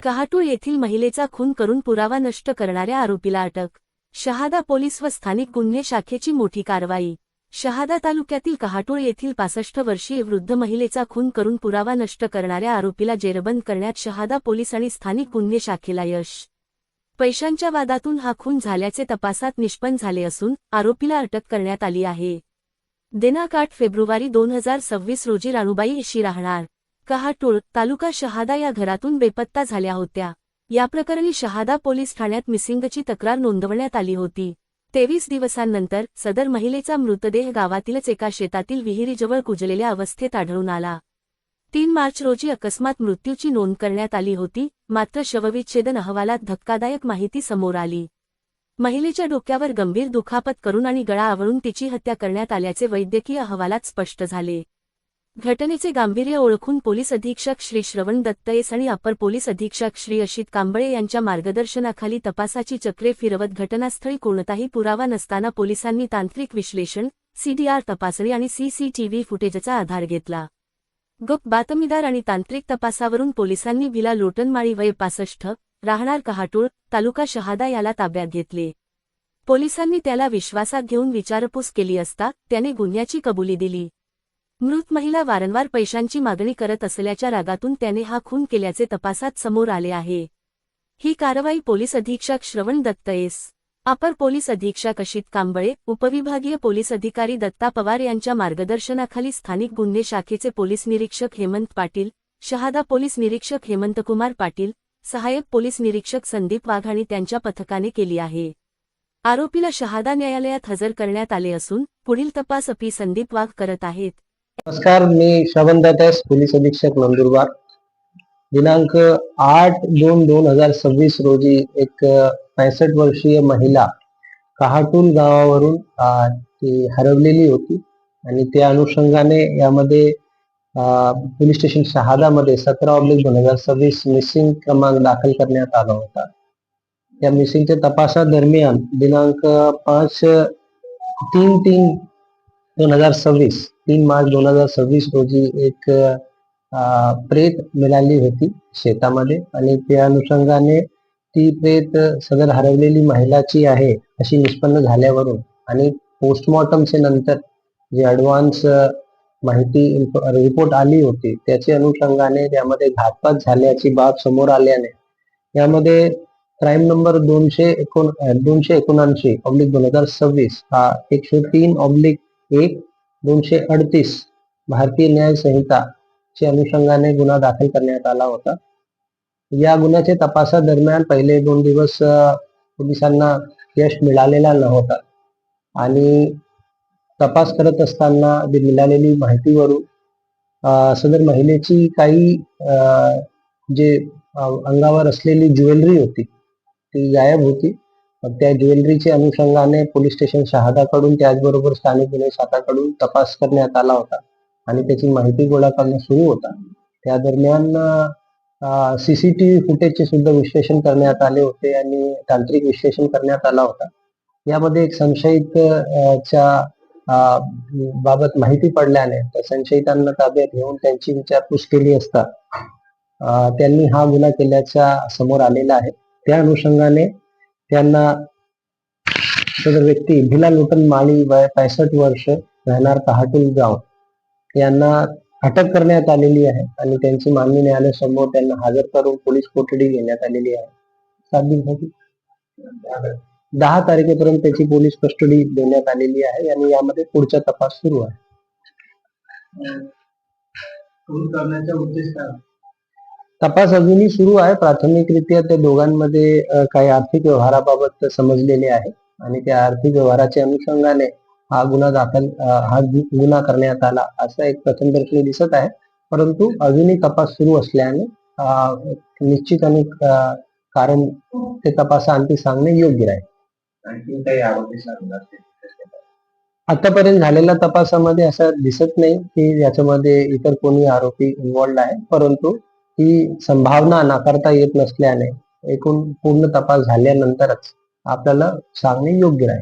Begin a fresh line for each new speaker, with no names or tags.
कहाटूळ येथील महिलेचा खून करून पुरावा नष्ट करणाऱ्या आरोपीला अटक. शहादा पोलीस व स्थानिक गुन्हे शाखेची मोठी कारवाई. शहादा तालुक्यातील कहाटूळ येथील 65 वर्षीय वृद्ध महिलेचा खून करून पुरावा नष्ट करणाऱ्या आरोपीला जेरबंद करण्यात शहादा पोलीस आणि स्थानिक गुन्हे शाखेला यश. पैशांच्या वादातून हा खून झाल्याचे तपासात निष्पन्न झाले असून आरोपीला अटक करण्यात आली आहे. दिनांक 8 फेब्रुवारी 2026 रोजी राणूबाई इशी राहणार कहाटूळ, तालुका शहादा या घरातून बेपत्ता झाल्या होत्या. या प्रकरणी शहादा पोलीस ठाण्यात मिसिंगची तक्रार नोंदवण्यात आली होती. 23 दिवसांनंतर सदर महिलेचा मृतदेह गावातीलच एका शेतातील विहिरीजवळ कुजलेल्या अवस्थेत आढळून आला. 3 मार्च रोजी अकस्मात मृत्यूची नोंद करण्यात आली होती, मात्र शवविच्छेदन अहवालात धक्कादायक माहिती समोर आली. महिलेच्या डोक्यावर गंभीर दुखापत करून आणि गळा आवळून तिची हत्या करण्यात आल्याचे वैद्यकीय अहवालात स्पष्ट झाले. घटनेचे गांभीर्य ओळखून पोलीस अधीक्षक श्री श्रवण दत्तयेस आणि अपर पोलीस अधीक्षक श्री अशित कांबळे यांच्या मार्गदर्शनाखाली तपासाची चक्रे फिरवत घटनास्थळी कोणताही पुरावा नसताना पोलिसांनी तांत्रिक विश्लेषण, सीडीआर तपासणी आणि सीसीटीव्ही फुटेजचा आधार घेतला. गुप्त बातमीदार आणि तांत्रिक तपासावरून पोलिसांनी भिला लोटनमाळी वय 65, राहणार कहाटूळ, तालुका शहादा याला ताब्यात घेतले. पोलिसांनी त्याला विश्वासात घेऊन विचारपूस केली असता त्याने गुन्ह्याची कबुली दिली. मृत महिला वारंवार पैशांची मागणी करत असल्याच्या रागातून त्याने हा खून केल्याचे तपासात समोर आले आहे. ही कारवाई पोलीस अधीक्षक श्रवण दत्तयेस, अपर पोलीस अधीक्षक अशित कांबळे, उपविभागीय पोलीस अधिकारी दत्ता पवार यांच्या मार्गदर्शनाखाली स्थानिक गुन्हे शाखेचे पोलीस निरीक्षक हेमंत पाटील, शहादा पोलीस निरीक्षक हेमंतकुमार पाटील, सहाय्यक पोलीस निरीक्षक संदीप वाघ आणि त्यांच्या पथकाने केली आहे. आरोपीला शहादा न्यायालयात हजर करण्यात आले असून पुढील तपास पी संदीप वाघ करत आहेत.
नमस्कार, मी श्रवण दत्तयेस, पोलीस अधीक्षक नंदुरबार. दिनांक 8/2/2026 रोजी एक 65 वर्षीय महिला कहाटूल गावावरून ती हरवलेली होती आणि त्या अनुषंगाने यामध्ये पोलीस स्टेशन शहादामध्ये 17/2026 मिसिंग क्रमांक दाखल करण्यात आला होता. या मिसिंगच्या तपासादरम्यान दिनांक 3 मार्च 2026 रोजी एक प्रेत मिळाली होती शेतामध्ये आणि त्या अनुषंगाने ती प्रेत सदर हरवलेली महिलाची आहे अशी निष्पन्न झाल्यावरून आणि पोस्टमॉर्टमचे नंतर जे ॲडव्हान्स माहिती रिपोर्ट आली होती त्याच्या अनुषंगाने त्यामध्ये घातपात झाल्याची बाब समोर आल्याने यामध्ये क्राईम नंबर 279/2026 हा 103/1/238 भारतीय न्याय संहिता च्या अनुषंगाने गुन्हा दाखल करण्यात आला होता. या गुन्ह्याच्या तपासादरम्यान पहिले 2 दिवस पोलिसांना यश मिळालेला नव्हता आणि तपास करत असताना मिळालेली माहितीवरून सदर महिलेची काही जे अंगावर असलेली ज्वेलरी होती ती गायब होती. त्या ज्वेलरीच्या अनुषंगाने पोलीस स्टेशन शहादाकडून त्याचबरोबर स्थानिक गुन्हे शाखाकडून तपास करण्यात आला होता आणि त्याची माहिती गोळा करणं सुरू होता. त्या दरम्यान सीसीटीव्ही फुटेजचे सुद्धा विश्लेषण करण्यात आले होते आणि तांत्रिक विश्लेषण करण्यात आला होता. यामध्ये एक संशयित च्या बाबत माहिती पडल्याने त्या संशयितांना ताब्यात घेऊन त्यांची विचारपूस केली असता त्यांनी हा गुन्हा केल्याचा समोर आलेला आहे. त्या अनुषंगाने त्यांना सदर व्यक्ती भिला लोटनमाळी वय 65 वर्ष राहणार कहाटूल गाव यांना अटक करण्यात आलेली आहे आणि त्यांची माननीय न्यायालयासमोर त्यांना हजर करून पोलीस कोठडी घेण्यात आलेली आहे. 7 दिवसाची 10 तारखेपर्यंत त्याची पोलीस कस्टडी देण्यात आलेली आहे आणि यामध्ये पुढचा तपास सुरू आहे. तपास अजूनही सुरू आहे. प्राथमिकरित्या त्या दोघांमध्ये काही आर्थिक व्यवहाराबाबत समजलेले आहे आणि त्या आर्थिक व्यवहाराच्या अनुषंगाने हा गुन्हा करण्यात आला असं एक प्रथमदर्शनी दिसत आहे. परंतु अजूनही तपास सुरू असल्याने निश्चित आणि कारण ते तपासाअंती सांगणे योग्य आहे.
आणखी काही आरोपी
आतापर्यंत झालेल्या तपासामध्ये असं दिसत नाही की याच्यामध्ये इतर कोणी आरोपी इन्व्हॉल्ड आहे, परंतु ही संभावना नाकारता येत नसल्याने एकूण पूर्ण तपास झाल्यानंतरच आपल्याला सांगणे योग्य आहे.